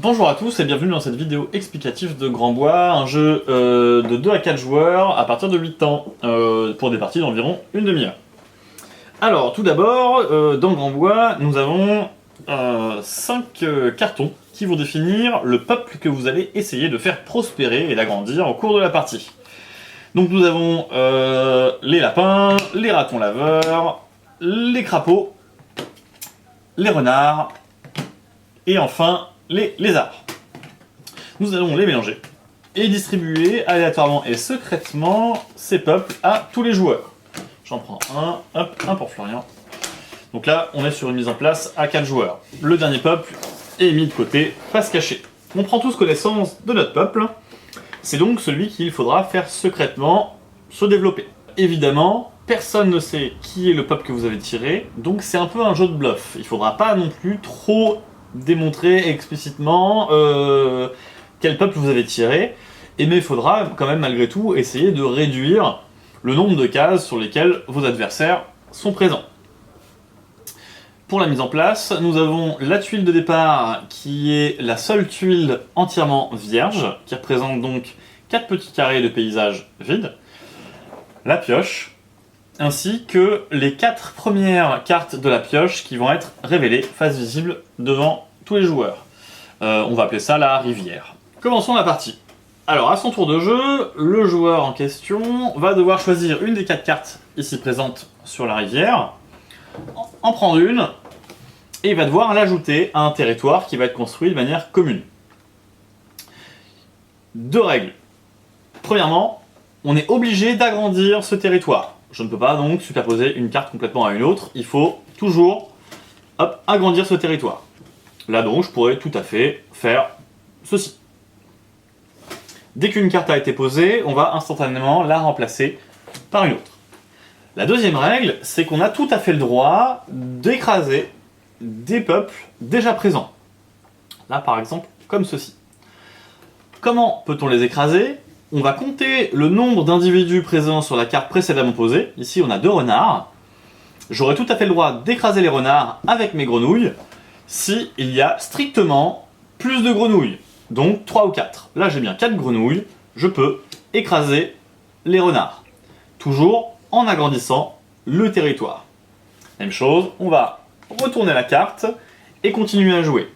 Bonjour à tous et bienvenue dans cette vidéo explicative de Grand Bois, un jeu de 2 à 4 joueurs à partir de 8 ans, pour des parties d'environ une demi-heure. Alors tout d'abord, dans Grand Bois, nous avons 5 cartons qui vont définir le peuple que vous allez essayer de faire prospérer et d'agrandir au cours de la partie. Donc nous avons les lapins, les ratons laveurs, les crapauds, les renards, et enfin les lézards. Nous allons les mélanger et distribuer aléatoirement et secrètement ces peuples à tous les joueurs. J'en prends un, hop, un pour Florian. Donc là, on est sur une mise en place à 4 joueurs. Le dernier peuple est mis de côté, pas se cacher. On prend tous connaissance de notre peuple. C'est donc celui qu'il faudra faire secrètement se développer. Évidemment, personne ne sait qui est le peuple que vous avez tiré, donc c'est un peu un jeu de bluff. Il faudra pas non plus trop démontrer explicitement quel peuple vous avez tiré, mais il faudra quand même malgré tout essayer de réduire le nombre de cases sur lesquelles vos adversaires sont présents. Pour la mise en place, nous avons la tuile de départ qui est la seule tuile entièrement vierge, qui représente donc 4 petits carrés de paysage vides, la pioche, ainsi que les 4 premières cartes de la pioche qui vont être révélées, face visible devant tous les joueurs. On va appeler ça la rivière. Commençons la partie. Alors à son tour de jeu, le joueur en question va devoir choisir une des 4 cartes ici présentes sur la rivière, en prendre une, et il va devoir l'ajouter à un territoire qui va être construit de manière commune. 2 règles. Premièrement, on est obligé d'agrandir ce territoire. Je ne peux pas donc superposer une carte complètement à une autre, il faut toujours agrandir ce territoire. Là donc je pourrais tout à fait faire ceci. Dès qu'une carte a été posée, on va instantanément la remplacer par une autre. La deuxième règle, c'est qu'on a tout à fait le droit d'écraser des peuples déjà présents. Là par exemple, comme ceci. Comment peut-on les écraser ? On va compter le nombre d'individus présents sur la carte précédemment posée. Ici, on a 2 renards. J'aurai tout à fait le droit d'écraser les renards avec mes grenouilles si il y a strictement plus de grenouilles. Donc 3 ou 4. Là, j'ai bien 4 grenouilles. Je peux écraser les renards. Toujours en agrandissant le territoire. Même chose, on va retourner la carte et continuer à jouer.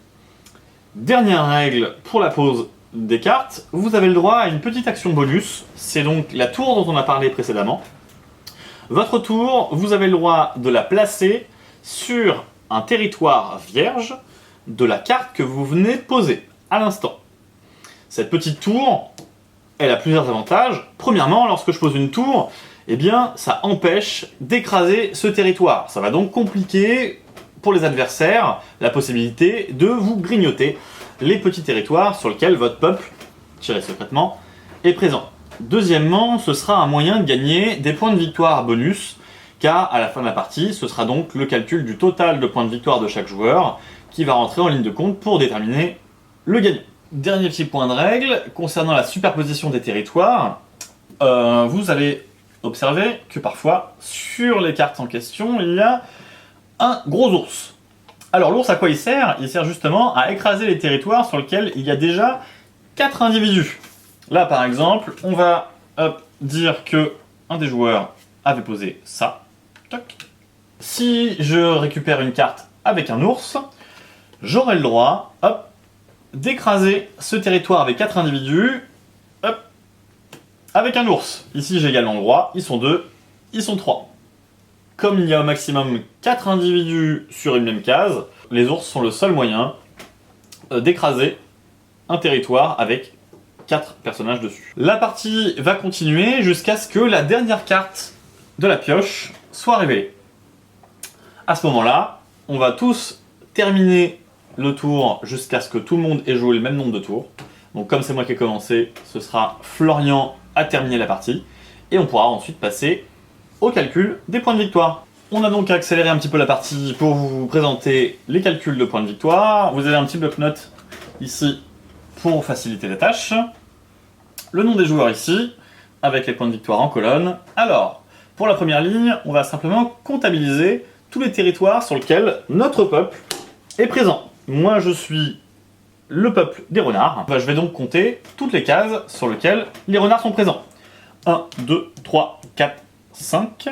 Dernière règle pour la pose des cartes, vous avez le droit à une petite action bonus, c'est donc la tour dont on a parlé précédemment. Votre tour, vous avez le droit de la placer sur un territoire vierge de la carte que vous venez de poser à l'instant. Cette petite tour, elle a plusieurs avantages. Premièrement, lorsque je pose une tour, eh bien, ça empêche d'écraser ce territoire. Ça va donc compliquer pour les adversaires la possibilité de vous grignoter les petits territoires sur lesquels votre peuple, tiré secrètement, est présent. Deuxièmement, ce sera un moyen de gagner des points de victoire bonus, car à la fin de la partie, ce sera donc le calcul du total de points de victoire de chaque joueur qui va rentrer en ligne de compte pour déterminer le gagnant. Dernier petit point de règle, concernant la superposition des territoires, vous allez observer que parfois, sur les cartes en question, il y a un gros ours. Alors l'ours, à quoi il sert ? Il sert justement à écraser les territoires sur lesquels il y a déjà 4 individus. Là par exemple, on va dire que un des joueurs avait posé ça. Toc. Si je récupère une carte avec un ours, j'aurai le droit d'écraser ce territoire avec 4 individus avec un ours. Ici j'ai également le droit, ils sont 2, ils sont 3. Comme il y a au maximum 4 individus sur une même case, les ours sont le seul moyen d'écraser un territoire avec 4 personnages dessus. La partie va continuer jusqu'à ce que la dernière carte de la pioche soit révélée. À ce moment-là, on va tous terminer le tour jusqu'à ce que tout le monde ait joué le même nombre de tours. Donc comme c'est moi qui ai commencé, ce sera Florian à terminer la partie. Et on pourra ensuite passer au calcul des points de victoire. On a donc accéléré un petit peu la partie pour vous présenter les calculs de points de victoire. Vous avez un petit bloc-notes ici pour faciliter la tâche. Le nom des joueurs ici, avec les points de victoire en colonne. Alors, pour la première ligne, on va simplement comptabiliser tous les territoires sur lesquels notre peuple est présent. Moi je suis le peuple des renards. Je vais donc compter toutes les cases sur lesquelles les renards sont présents. 1, 2, 3, 4, 5,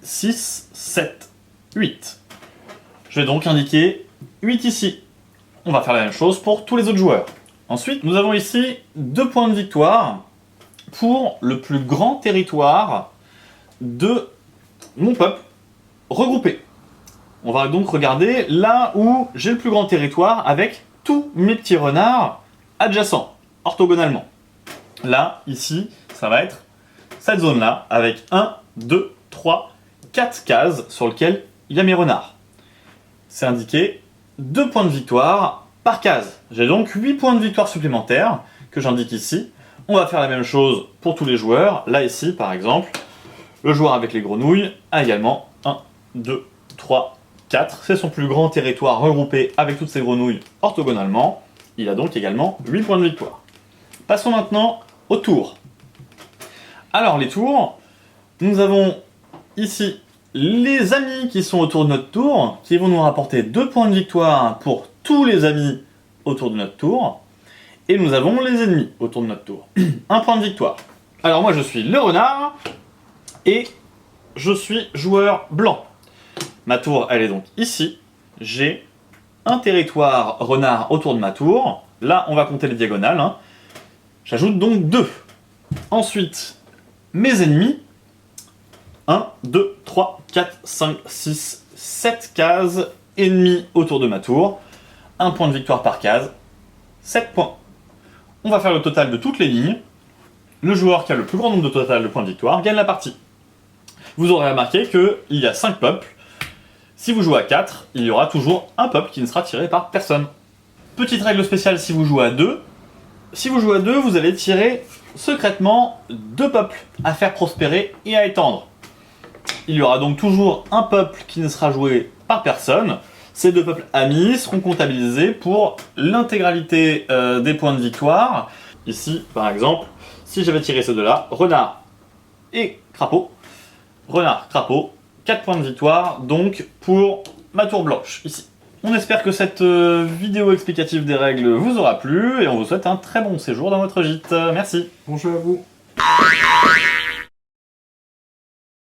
6, 7, 8. Je vais donc indiquer 8 ici. On va faire la même chose pour tous les autres joueurs. Ensuite, nous avons ici 2 points de victoire pour le plus grand territoire de mon peuple regroupé. On va donc regarder là où j'ai le plus grand territoire avec tous mes petits renards adjacents, orthogonalement. Là, ici, ça va être cette zone-là, avec 1, 2, 3, 4 cases sur lesquelles il y a mes renards. C'est indiqué 2 points de victoire par case. J'ai donc 8 points de victoire supplémentaires que j'indique ici. On va faire la même chose pour tous les joueurs. Là, ici, par exemple, le joueur avec les grenouilles a également 1, 2, 3, 4. C'est son plus grand territoire regroupé avec toutes ses grenouilles orthogonalement. Il a donc également 8 points de victoire. Passons maintenant aux tours. Alors, les tours, nous avons ici les amis qui sont autour de notre tour, qui vont nous rapporter 2 points de victoire pour tous les amis autour de notre tour. Et nous avons les ennemis autour de notre tour. 1 point de victoire. Alors moi je suis le renard et je suis joueur blanc. Ma tour elle est donc ici. J'ai un territoire renard autour de ma tour. Là on va compter les diagonales. Hein. J'ajoute donc 2. Ensuite, mes ennemis. 1, 2, 3, 4, 5, 6, 7 cases ennemis autour de ma tour. 1 point de victoire par case. 7 points. On va faire le total de toutes les lignes. Le joueur qui a le plus grand nombre de total de points de victoire gagne la partie. Vous aurez remarqué qu'il y a 5 peuples. Si vous jouez à 4, il y aura toujours un peuple qui ne sera tiré par personne. Petite règle spéciale si vous jouez à 2. Si vous jouez à 2, vous allez tirer secrètement 2 peuples à faire prospérer et à étendre. Il y aura donc toujours un peuple qui ne sera joué par personne. Ces 2 peuples amis seront comptabilisés pour l'intégralité des points de victoire. Ici, par exemple, si j'avais tiré ces 2-là, renard et crapaud. Renard, crapaud, 4 points de victoire, donc pour ma tour blanche, ici. On espère que cette vidéo explicative des règles vous aura plu et on vous souhaite un très bon séjour dans votre gîte. Merci. Bonjour à vous.